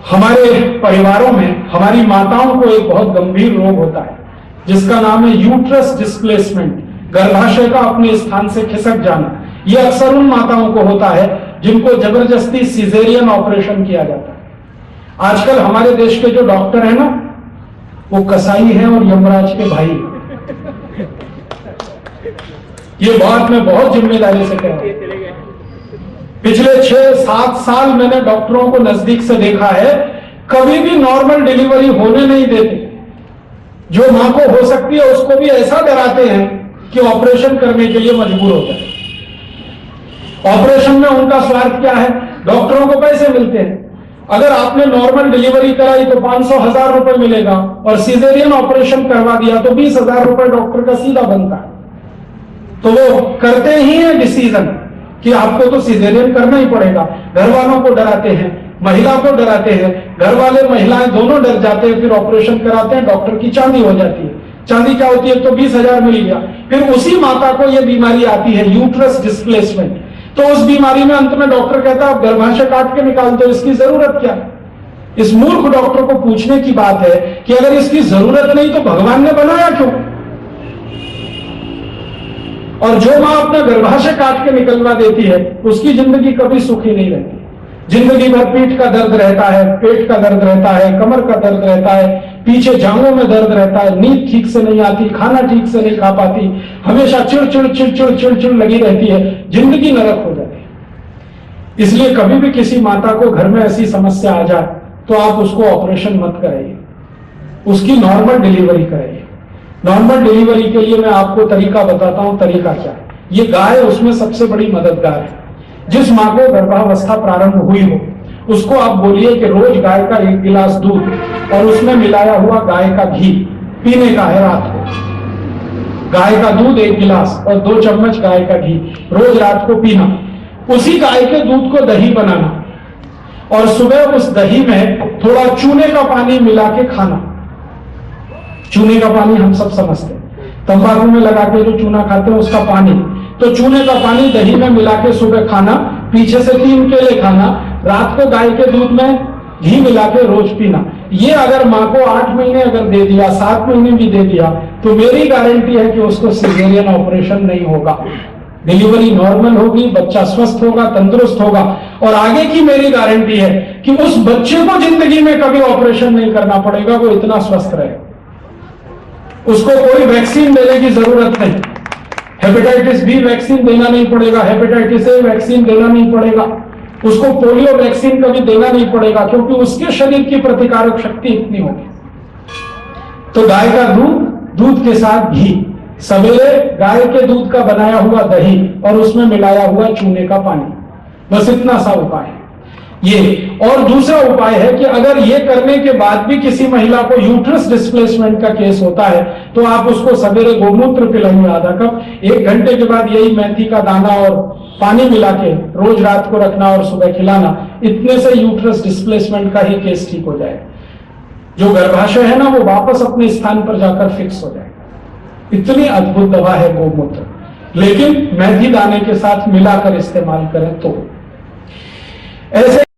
हमारे परिवारों में हमारी माताओं को एक बहुत गंभीर रोग होता है जिसका नाम है यूट्रस डिस्प्लेसमेंट, गर्भाशय का अपने स्थान से खिसक जाना। यह अक्सर उन माताओं को होता है जिनको जबरदस्ती सिजेरियन ऑपरेशन किया जाता है। आजकल हमारे देश के जो डॉक्टर हैं ना, वो कसाई हैं और यमराज के भाई। ये बात मैं बहुत जिम्मेदारी से कह रहा हूं। पिछले 6-7 साल मैंने डॉक्टरों को नजदीक से देखा है, कभी भी नॉर्मल डिलीवरी होने नहीं देते। जो मां को हो सकती है उसको भी ऐसा डराते हैं कि ऑपरेशन करने के लिए मजबूर होता है। ऑपरेशन में उनका स्वार्थ क्या है? डॉक्टरों को पैसे मिलते हैं। अगर आपने नॉर्मल डिलीवरी कराई तो 500-1000 रुपए मिलेगा, और सिजेरियन ऑपरेशन करवा दिया तो 20,000 रुपए डॉक्टर का सीधा बनता है। तो वो करते ही है डिसीजन कि आपको तो सिजेरियन करना ही पड़ेगा। घर वालों को डराते हैं, महिला को डराते हैं, घर वाले महिलाएं दोनों डर जाते हैं, फिर ऑपरेशन कराते हैं, डॉक्टर की चांदी हो जाती है। चांदी क्या होती है? तो 20,000 मिल गया। फिर उसी माता को यह बीमारी आती है यूट्रस डिस्प्लेसमेंट। तो उस बीमारी में अंत में डॉक्टर कहता है आप गर्भाशय काट के निकाल दो, इसकी जरूरत क्या? इस मूर्ख डॉक्टर को पूछने की बात है कि अगर इसकी जरूरत नहीं तो भगवान ने बनाया क्यों? और जो मां अपना गर्भाशय काट के निकलवा देती है उसकी जिंदगी कभी सुखी नहीं रहती। जिंदगी भर पीठ का दर्द रहता है, पेट का दर्द रहता है, कमर का दर्द रहता है, पीछे जांघों में दर्द रहता है, नींद ठीक से नहीं आती, खाना ठीक से नहीं खा पाती, हमेशा चिड़चिड़ लगी रहती है, जिंदगी नरक हो जाती है। इसलिए कभी भी किसी माता को घर में ऐसी समस्या आ जाए तो आप उसको ऑपरेशन मत कराइए, उसकी नॉर्मल डिलीवरी कराइए। नॉर्मल डिलीवरी के लिए मैं आपको तरीका बताता हूं। तरीका क्या है? ये गाय उसमें सबसे बड़ी मददगार है। जिस मां को गर्भावस्था प्रारंभ हुई हो उसको आप बोलिए कि रोज गाय का 1 गिलास दूध और उसमें मिलाया हुआ गाय का घी पीने का है रात को। गाय का दूध 1 गिलास और 2 चम्मच गाय का घी रोज रात को पीना। उसी गाय के दूध को दही बनाना और सुबह उस दही में थोड़ा चूने का पानी मिला के खाना। चूने का पानी हम सब समझते हैं, तंबाकू में लगा के जो चूना खाते हैं उसका पानी। तो चूने का पानी दही में मिला के सुबह खाना, पीछे से 3 केले खाना, रात को गाय के दूध में घी मिला के रोज पीना। ये अगर मां को 8 महीने अगर दे दिया, 7 महीने भी दे दिया, तो मेरी गारंटी है कि उसको सिजेरियन ऑपरेशन नहीं होगा। डिलीवरी नॉर्मल होगी, बच्चा स्वस्थ होगा, तंदुरुस्त होगा। और आगे की मेरी गारंटी है कि उस बच्चे को जिंदगी में कभी ऑपरेशन नहीं करना पड़ेगा, वो इतना स्वस्थ रहेगा। उसको कोई वैक्सीन देने की जरूरत नहीं। हेपेटाइटिस बी वैक्सीन देना नहीं पड़ेगा, हेपेटाइटिस ए वैक्सीन देना नहीं पड़ेगा, उसको पोलियो वैक्सीन कभी देना नहीं पड़ेगा, क्योंकि उसके शरीर की प्रतिकारक शक्ति इतनी होगी। तो गाय का दूध, दूध के साथ घी, सवेरे गाय के दूध का बनाया हुआ दही और उसमें मिलाया हुआ चूने का पानी, बस इतना सा उपाय है ये। और दूसरा उपाय है कि अगर ये करने के बाद भी किसी महिला को यूट्रस डिस्प्लेसमेंट का केस होता है तो आप उसको सवेरे गोमूत्र पिलाइए आधा कप, 1 घंटे के बाद यही मेथी का दाना और पानी मिला के रोज रात को रखना और सुबह खिलाना। इतने से यूट्रस डिस्प्लेसमेंट का ही केस ठीक हो जाएगा। जो गर्भाशय है ना वो वापस अपने स्थान पर जाकर फिक्स हो जाएगा। इतनी अद्भुत दवा है गोमूत्र, लेकिन मेथी दाने के साथ मिलाकर इस्तेमाल करें तो। ऐसे